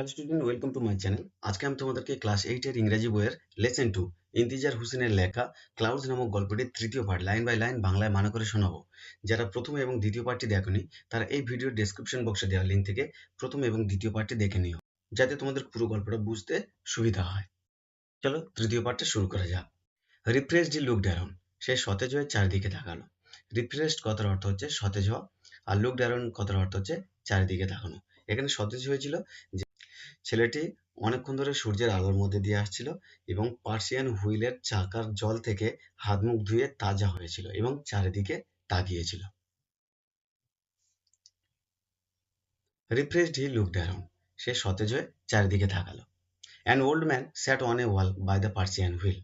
Hello student, welcome to my channel. আজকে আমি তোমাদেরকে ক্লাস 8 এর ইংরেজি বইয়ের লেসন 2 ইন্তিজার হোসেনের লেখা ক্লাউডস নামক গল্পটির তৃতীয় পার্ট লাইন বাই লাইন বাংলায় মানে করে শোনাবো। যারা প্রথম এবং দ্বিতীয় পার্টটি দেখোনি তারা এই ভিডিওর ডেসক্রিপশন বক্সে দেওয়া লিঙ্ক থেকে প্রথম এবং দ্বিতীয় পার্টটি দেখে নিও, যাতে তোমাদের পুরো গল্পটা বুঝতে সুবিধা হয়। চলো তৃতীয় পার্টটা শুরু করা যাক। রিফ্রেশড হি লুকড অ্যারাউন্ড, সে সতেজ হয়ে চারিদিকে তাকালো। রিফ্রেশড কথার অর্থ হচ্ছে সতেজ হওয়া, আর লুকড অ্যারাউন্ড কথার অর্থ হচ্ছে চারিদিকে তাকানো। এখানে সতেজ হয়েছিল যে ছেলেটি অনেকক্ষণ ধরে সূর্যের আলোর মধ্যে দিয়ে আসছিল এবং পার্সিয়ান হুইলের চাকার জল থেকে হাত মুখ ধুয়ে তাজা হয়েছিল এবং চারিদিকে তাকিয়েছিল। রিফ্রেশড হি লুকড অ্যারাউন্ড, সে সতেজ হয়ে চারিদিকে তাকালো। An old man sat on a wall by the Persian wheel.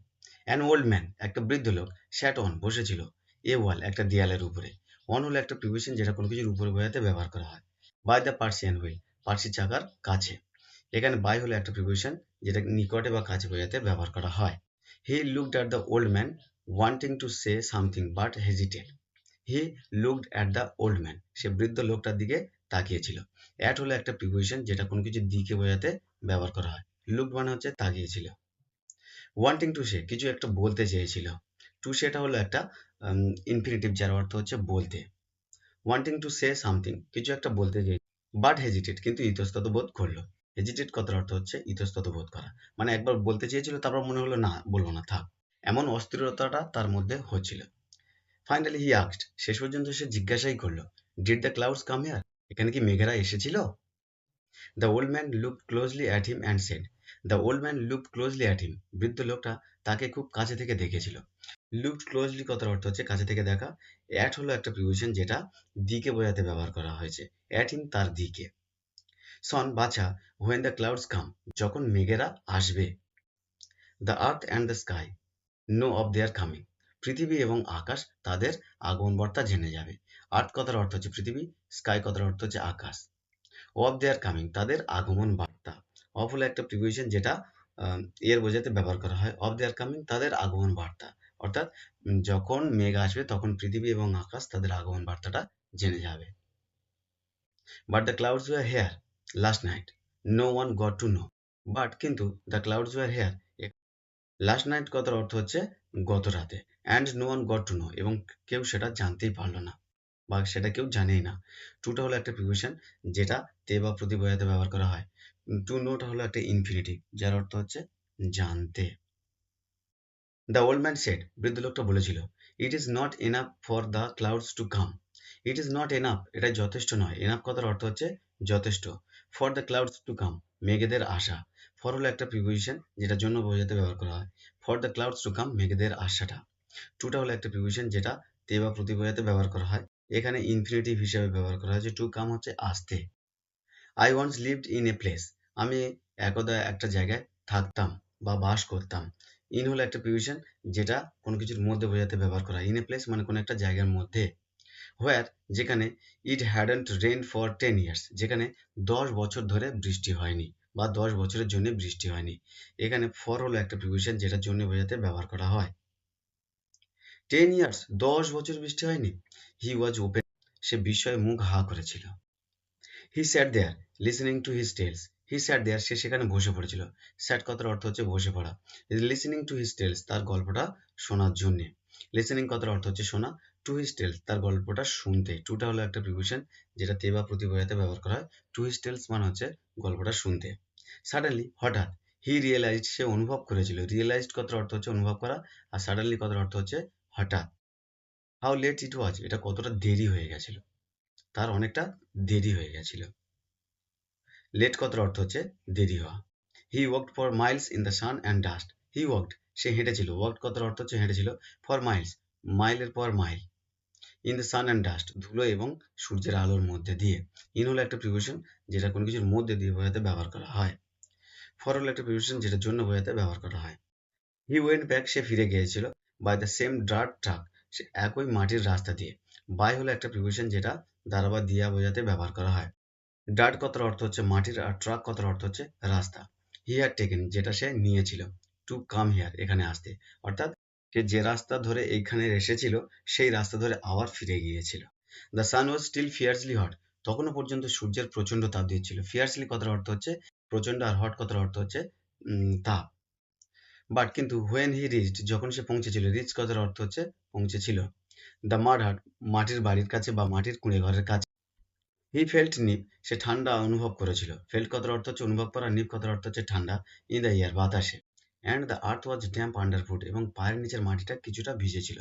An old man একটা বৃদ্ধ লোক, স্যাট অন বসেছিল, এ ওয়াল একটা দেয়ালের উপরে। অন হলো একটা প্রিপোজিশন যেটা কোনো কিছুর উপরে বোঝাতে ব্যবহার করা হয়। বাই দ্য পার্সিয়ান হুইল, পার্সি চাকার কাছে। এখানে বাই হলো একটা প্রিপোজিশন যেটা নিকটে বা কাছে বোঝাতে ব্যবহার করা হয়। He looked at the old man wanting to say something but hesitated. He looked at the old man, সে বৃদ্ধ লোকটার দিকে তাকিয়েছিল। অ্যাট হলো একটা প্রিপোজিশন যেটা কোনো কিছুর দিকে বোঝাতে ব্যবহার করা হয়। লুকড মানে হচ্ছে তাকিয়েছিল। ওয়ান্টিং টু সে, কিছু একটা বলতে চেয়েছিল। টু সেটা হলো একটা ইনফিনিটিভ যার অর্থ হচ্ছে বলতে। ওয়ান্টিং টু সে সামথিং, কিছু একটা বলতে চেয়েছিল। বাট হেজিটেট, কিন্তু ইতস্তত বোধ করলো। হেজিটেট কথার অর্থ হচ্ছে ইতস্তত বোধ করা, মানে একবার বলতে চেয়েছিল তারপর মনে হলো না বলবো না, থাক, এমন অস্থিরতাটা তার মধ্যে হচ্ছিল। ফাইনালি হি আস্কড, শেষ পর্যন্ত সে জিজ্ঞাসাই করলো, did the clouds come here, এখানে কি মেঘেরা এসেছিল? The old man looked closely at him and said, the old man looked closely at him, বৃদ্ধ লোকটা তাকে খুব কাছে থেকে দেখেছিল। লুকড ক্লোজলি কথার অর্থ হচ্ছে কাছে থেকে দেখা। অ্যাট হলো একটা প্রিপোজিশন যেটা দিকে বোঝাতে ব্যবহার করা হয়েছে। অ্যাট হিম তার দিকে। সন বাছা, হোয়েন দ্য ক্লাউডস কাম, যখন মেঘেরা আসবে। The earth and the sky know of their coming, পৃথিবী এবং আকাশ তাদের আগমন বার্তা জেনে যাবে। আর্থ কথার অর্থ হচ্ছে পৃথিবী, স্কাই কথার অর্থ হচ্ছে আকাশ। অফ দেয়ার কামিং তাদের আগমন বার্তা। অফ হলো একটা প্রিপোজিশন যেটা এর বোঝাতে ব্যবহার করা হয়। অফ দেয়ার কামিং তাদের আগমন বার্তা, অর্থাৎ যখন মেঘ আসবে তখন পৃথিবী এবং আকাশ তাদের আগমন বার্তাটা জেনে যাবে। But the clouds were here last night, no one got to know. But কিন্তু the clouds were here, last night কথার অর্থ হচ্ছে গত রাতে। And no one got to know, এবং কেউ সেটা জানতেই পারলো না বা সেটা কেউ জানেই না। টুটা হলো একটা প্রিপোজিশন যেটা তে বা প্রতি বোঝাতে ব্যবহার করা হয়। টু নোটা হলো একটা ইনফিনিটিভ যার অর্থ হচ্ছে জানতে। দ্য ওল্ড ম্যান সেড, বৃদ্ধ লোকটা বলেছিল, it is not enough for the clouds to come. It is not enough, এটা যথেষ্ট নয়। এনাফ কথার অর্থ হচ্ছে যথেষ্ট। For the clouds to come, মেঘেদের আসা। ফর হলো একটা প্রিপোজিশন যেটা জন্য বোঝাতে ব্যবহার করা হয়। For the clouds to come, মেঘেদের আসাটা। টুটা হলো একটা প্রিপোজিশন যেটা তে বা প্রতি বোঝাতে ব্যবহার করা হয়। এখানে ইনফিনিটিভ হিসেবে ব্যবহার করা হয়েছে। টু কাম হচ্ছে আসতে। I once lived in a place, আমি একদা একটা জায়গায় থাকতাম বা বাস করতাম। ইন হলো একটা প্রিপোজিশন যেটা কোনো কিছুর মধ্যে বোঝাতে ব্যবহার করা হয়। ইন এ প্লেস মানে কোনো একটা জায়গার মধ্যে। হোয়ার, যেখানে। ইট হ্যাডন্ট রেন ফর 10 ইয়ার্স, যেখানে 10 বছর ধরে বৃষ্টি হয়নি বা 10 বছরের জন্য বৃষ্টি হয়নি। এখানে ফর হলো একটা প্রিপোজিশন যেটার জন্য বোঝাতে ব্যবহার করা হয়। 10 ইয়ার্স, 10 বছর বৃষ্টি হয়নি। হি ওয়াজ ওপেন, সে বিস্ময়ে মুখ হা করেছিল। হি স্যাট দেয়ার লিসেনিং টু হিজ টেলস, হি স্যাট দেয়ার, সে সেখানে বসে পড়েছিল। স্যাট কথার অর্থ হচ্ছে বসে পড়া। লিসেনিং টু হিজ টেলস, তার গল্পটা শোনার জন্য। লিসেনিং কথার অর্থ হচ্ছে শোনা। টু হিজ টেলস, তার গল্পটা শুনতে। টুটা হলো একটা প্রিপোজিশন যেটা তে বা প্রতি বোঝাতে ব্যবহার করা হয়। টু হিজ টেলস মানে হচ্ছে গল্পটা শুনতে। সাডেনলি, হঠাৎ। হি রিয়েলাইজড, সে অনুভব করেছিল। রিয়েলাইজড কথার অর্থ হচ্ছে অনুভব করা, আর সাডেনলি কথার অর্থ হচ্ছে হঠাৎ। হাউ লেট ইট ওয়াজ, এটা কতটা দেরি হয়ে গেছিল, তার অনেকটা দেরি হয়ে গেছিল। লেট কথার অর্থ হচ্ছে দেরি হওয়া। He walked for miles in the sun and dust, he walked, সে হেঁটেছিল। ওয়াকড কথার অর্থ হচ্ছে হেঁটেছিল। ফর মাইলস, মাইলের পর মাইল। In the sun and dust, ধুলো এবং সূর্যের আলোর মধ্যে দিয়ে। ইন হলো একটা প্রিপোজিশন যেটা কোনো কিছুর মধ্যে দিয়ে বোঝাতে ব্যবহার করা হয়। ফর হলো একটা প্রিপোজিশন যেটার জন্য বোঝাতে ব্যবহার করা হয়। হি ওয়েন্ট ব্যাক, সে ফিরে গিয়েছিল। By the same dirt track, সে একই মাটির রাস্তা দিয়ে। বাই হলো একটা প্রিপোজিশন যেটা দ্বারা বা দিয়া বোঝাতে ব্যবহার করা হয়। ডার্ট কথার অর্থ হচ্ছে মাটির, আর ট্রাক কথার অর্থ হচ্ছে রাস্তা। হি হ্যাড টেকেন, যেটা সে নিয়েছিল। টু কাম হিয়ার, এখানে আসতে, অর্থাৎ সে যে রাস্তা ধরে এইখানে এসেছিল সেই রাস্তা ধরে আবার ফিরে গিয়েছিল। The sun was still fiercely hot, তখনও পর্যন্ত সূর্যের প্রচন্ড তাপ দিচ্ছিল। ফিয়ার্সলি কথার অর্থ হচ্ছে প্রচণ্ড, আর হট কথার অর্থ হচ্ছে তাপ। বাট কিন্তু হোয়েন হি রিচড, যখন সে পৌঁছেছিল, রিচ কথার অর্থ হচ্ছে পৌঁছেছিল, দ্য মাড হাট, মাটির বাড়ির কাছে বা মাটির কুঁড়ে ঘরের কাছে। হি ফেল্ট নিপ, সে ঠান্ডা অনুভব করেছিল। ফেল্ট কথার অর্থ হচ্ছে অনুভব করা, নিপ কথার অর্থ হচ্ছে ঠান্ডা, ইন দ্য এয়ার বাতাসে। And the earth was damp under foot, এবং পায়ের নিচের মাটিটা কিছুটা ভিজেছিল।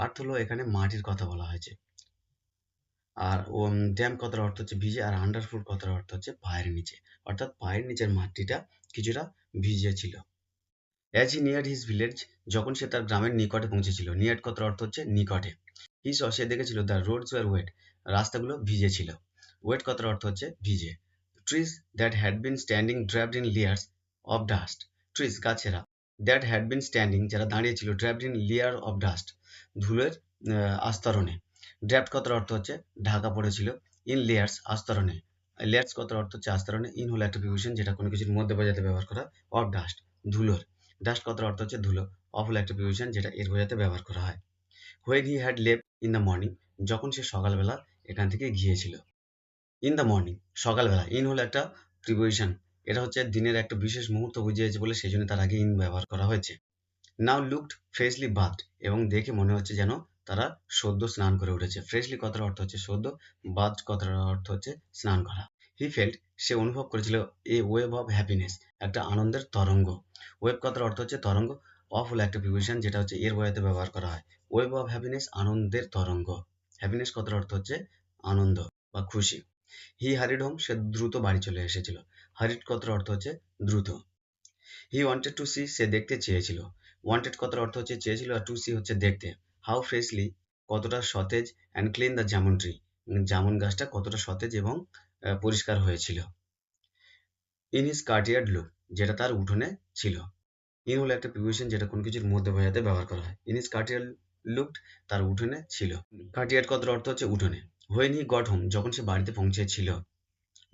আর্থ হলো এখানে মাটির কথা বলা হয়েছে, আর ড্যাম্প কথার অর্থ হচ্ছে ভিজে, আর আন্ডার ফুট কথার অর্থ হচ্ছে পায়ের নিচে, অর্থাৎ পায়ের নিচের মাটিটা কিছুটা ভিজে ছিল। অ্যাজ হি নিয়ার্ড হিজ ভিলেজ, যখন সে তার গ্রামের নিকটে পৌঁছেছিল। নিয়ার্ড কথার অর্থ হচ্ছে নিকটে। হি স, সে দেখেছিল, দ্য রোডস ওয়ার ওয়েট, রাস্তাগুলো ভিজে ছিল। ওয়েট কথার অর্থ হচ্ছে ভিজে। Trees that had been standing draped in layers of dust, trees গাছেরা, দ্যাট হ্যাড বিন স্ট্যান্ডিং যারা দাঁড়িয়েছিল, draped in layer of dust ধুলোর আস্তরণে। ড্র্যাপড কথার অর্থ হচ্ছে ঢাকা পড়েছিল, ইন লেয়ার্স আস্তরণে। লেয়ার্স কথার অর্থ হচ্ছে আস্তরণে, ইন হলো একটা প্রিপোজিশন যেটা কোনো কিছুর মধ্যে বোঝাতে ব্যবহার করা, অফ ডাস্ট ধুলোর। ডাস্ট কথার অর্থ হচ্ছে ধুলো, অফ হলো একটা প্রিপোজিশন যেটা এর বোঝাতে ব্যবহার করা হয়। When he had left in the morning, যখন সে সকালবেলা এখান থেকে গিয়েছিল। ইন দ্য মর্নিং সকালবেলা, ইন হলো একটা প্রিপোজিশন, এটা হচ্ছে দিনের একটা বিশেষ মুহূর্ত বুঝিয়েছে বলে সেই জন্য তার আগে ইন ব্যবহার করা হয়েছে। নাও লুকড ফ্রেশলি বাথড, এবং দেখে মনে হচ্ছে যেন তারা সদ্য স্নান করে উঠেছে। ফ্রেশলি কথার অর্থ হচ্ছে সদ্য, বাথড কথার অর্থ হচ্ছে স্নান করা। হি ফেল্ট, সে অনুভব করেছিল, এ ওয়েভ অফ হ্যাপিনেস, একটা আনন্দের তরঙ্গ। ওয়েভ কথার অর্থ হচ্ছে তরঙ্গ, অফ হলো একটা প্রিপোজিশন যেটা হচ্ছে এর বয়াতে ব্যবহার করা হয়। ওয়েভ অফ হ্যাপিনেস, আনন্দের তরঙ্গ। হ্যাপিনেস কথার অর্থ হচ্ছে আনন্দ বা খুশি। হি হারিড হোম, সে দ্রুত বাড়ি চলে এসেছিল। হারিড কথার অর্থ হচ্ছে দ্রুত। হি ওয়ান্টেড টু সি, সে দেখতে চেয়েছিল। ওয়ান্টেড কথার অর্থ হচ্ছে চেয়েছিল, আর টু সি হচ্ছে দেখতে। হাউ ফ্রেশলি, কতটা সতেজ, and clean the jamun tree, jamun গাছটা কতটা সতেজ এবং পরিষ্কার হয়েছিল। ইন হিজ কার্টিয়ার্ড লুক, যেটা তার উঠোনে ছিল। ইন হলো একটা প্রিপোজিশন যেটা কোনো কিছুর মধ্যে বোঝাতে ব্যবহার করা হয়। ইন হিজ কার্টিয়ার্ড লুকড, তার উঠোনে ছিল। কার্টিয়ার্ড কথার অর্থ হচ্ছে উঠোনে। হোয়েন হি গট হোম, যখন সে বাড়িতে পৌঁছেছিল।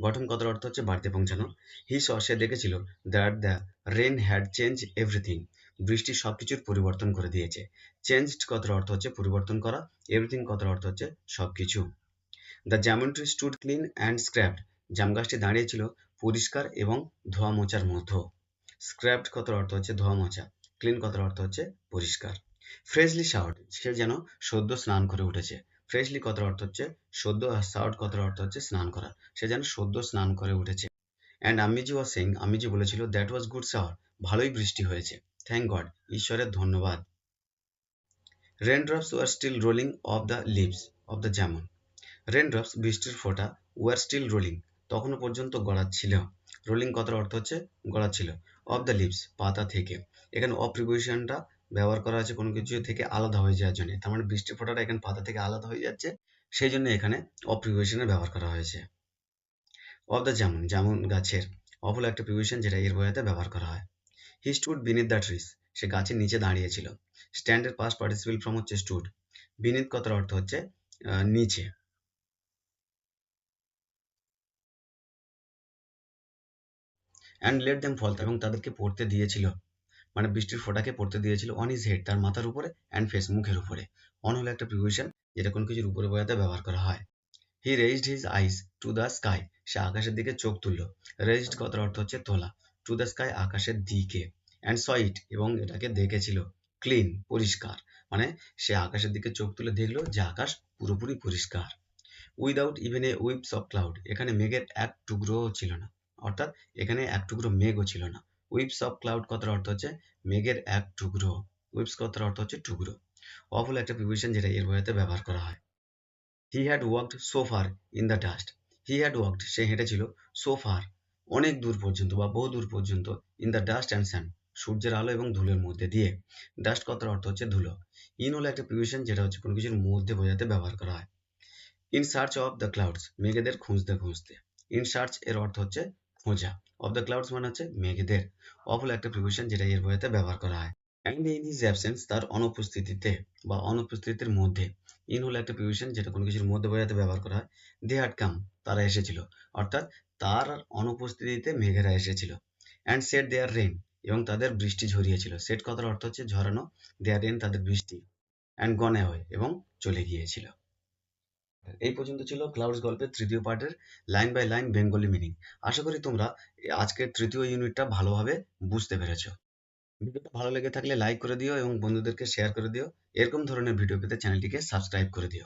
গঠন কথার অর্থ হচ্ছে বাড়িতে পৌঁছানো। হি স, সে দেখেছিল, that the rain had change everything, বৃষ্টি সবকিছুর পরিবর্তন করে দিয়েছে। চেঞ্জড কথার অর্থ হচ্ছে পরিবর্তন করা, এভরিথিং কথার অর্থ হচ্ছে সবকিছু। The jamun tree stood clean and scraped, জাম গাছটি দাঁড়িয়েছিল পরিষ্কার এবং ধোয়া মোচার মধ্যে। স্ক্র্যাপড কথার অর্থ হচ্ছে ধোয়া মোচা, ক্লিন কথার অর্থ হচ্ছে পরিষ্কার। ফ্রেশলি শাওয়ার্ড, সে যেন সদ্য স্নান করে উঠেছে। ফ্রেশলি কথার অর্থ হচ্ছে সদ্য, আর শাওয়ার্ড কথার অর্থ হচ্ছে স্নান করা, সে যেন সদ্য স্নান করে উঠেছে। অ্যান্ড আম্মিজি ওয়াজ সেইং, আম্মিজি বলেছিল, দ্যাট ওয়াজ গুড শাওয়ার, ভালোই বৃষ্টি হয়েছে। থ্যাংক গড, ঈশ্বরের ধন্যবাদ। Raindrops were still rolling off the leaves of the jamun, raindrops বৃষ্টির ফোঁটা, ওয়ার স্টিল রোলিং তখনও পর্যন্ত গড়াচ্ছিল। রোলিং কথার অর্থ হচ্ছে গড়াচ্ছিল, অফ দ্য লিভস পাতা থেকে। এখানে অফ প্রিপোজিশনটা ব্যবহার করা আছে কোনো কিছু থেকে আলাদা হয়ে যাওয়ার জন্য, তার মানে বৃষ্টির ফোঁটাটা এখানে পাতা থেকে আলাদা হয়ে যাচ্ছে, সেই জন্য এখানে অফ প্রিপোজিশনের ব্যবহার করা হয়েছে। অফ দ্য জামুন, জামুন গাছের। অফ হলো একটা প্রিপোজিশন যেটা এর বোঝাতে ব্যবহার করা হয়। He stood beneath the trees, সে গাছের নিচে দাঁড়িয়েছিল। স্ট্যান্ডের পাস্ট পার্টিসিপেল ফর্ম হচ্ছে স্টুড। বিনিথ কথার অর্থ হচ্ছে নিচে। অ্যান্ড লেট দেম ফল, এবং তাদেরকে পড়তে দিয়েছিল, মানে বৃষ্টির ফোঁটাকে পড়তে দিয়েছিল, অন হিজ হেড, তার মাথার উপরে, অ্যান্ড ফেস, মুখের উপরে। অন হলো একটা প্রিপোজিশন যেটা কোনো কিছুর উপরে বোঝাতে ব্যবহার করা হয়। He raised his eyes to the sky, সে আকাশের দিকে চোখ তুলল। রেজড কথার অর্থ হচ্ছে তোলা, টু দ্য স্কাই আকাশের দিকে, অ্যান্ড স ইট, এবং এটাকে দেখেছিল, ক্লিন পরিষ্কার, মানে সে আকাশের দিকে চোখ তুলে দেখলো যে আকাশ পুরোপুরি পরিষ্কার। Without even a weeps of cloud, এখানে মেঘের এক টুকরোও ছিল না, অর্থাৎ এখানে এক টুকরো মেঘও ছিল না। উইপস অফ ক্লাউড কথার অর্থ হচ্ছে মেঘের এক টুকরো, উইপস কথার অর্থ হচ্ছে টুকরো। অফ হলো একটা প্রিপোজিশন যেটা এর বোঝাতে ব্যবহার করা হয়। He had walked so far in the dust, he had walked, সে হেঁটেছিল, সো ফার, অনেক দূর পর্যন্ত বা বহু দূর পর্যন্ত, in the dust and sand, সূর্যের আলো এবং ধুলোর মধ্যে দিয়ে। ডাস্ট কথার অর্থ হচ্ছে ধুলো। ইন হলো একটা প্রিপোজিশন যেটা হচ্ছে কোনো কিছুর মধ্যে বোঝাতে ব্যবহার করা হয়। In search of the clouds, মেঘেদের খুঁজতে খুঁজতে। ইন সার্চ এর অর্থ হচ্ছে খোঁজা, অফ দ্য ক্লাউডস মানে হচ্ছে মেঘেদের। অফ হলো একটা প্রিপোজিশন যেটা এর বইতে ব্যবহার করা হয়। অ্যান্ড ইন হিজ অ্যাবসেন্স, তার অনুপস্থিতিতে বা অনুপস্থিতির মধ্যে। ইন হলো একটা প্রিপোজিশন যেটা কোনো কিছুর মধ্যে বোঝাতে ব্যবহার করা হয়। দে হ্যাড কাম, তারা এসেছিল, অর্থাৎ তার অনুপস্থিতিতে মেঘেরা এসেছিল। অ্যান্ড সেট দেয়ার রেন, এবং তাদের বৃষ্টি ঝরিয়েছিল। সেট কথার অর্থ হচ্ছে ঝরানো, দেয়ার রেন তাদের বৃষ্টি, অ্যান্ড গন অ্যাওয়ে, এবং চলে গিয়েছিল। এই পর্যন্ত ছিল ক্লাউডস গল্পের তৃতীয় পার্টের line by line Bengali meaning. আশা করি তোমরা আজকের তৃতীয় ইউনিটটা ভালোভাবে বুঝতে পেরেছো। ভিডিওটা ভালো লেগে থাকলে লাইক করে দিও এবং বন্ধুদেরকে শেয়ার করে দিও। এরকম ধরনের ভিডিও পেতে চ্যানেলটিকে সাবস্ক্রাইব করে দিও।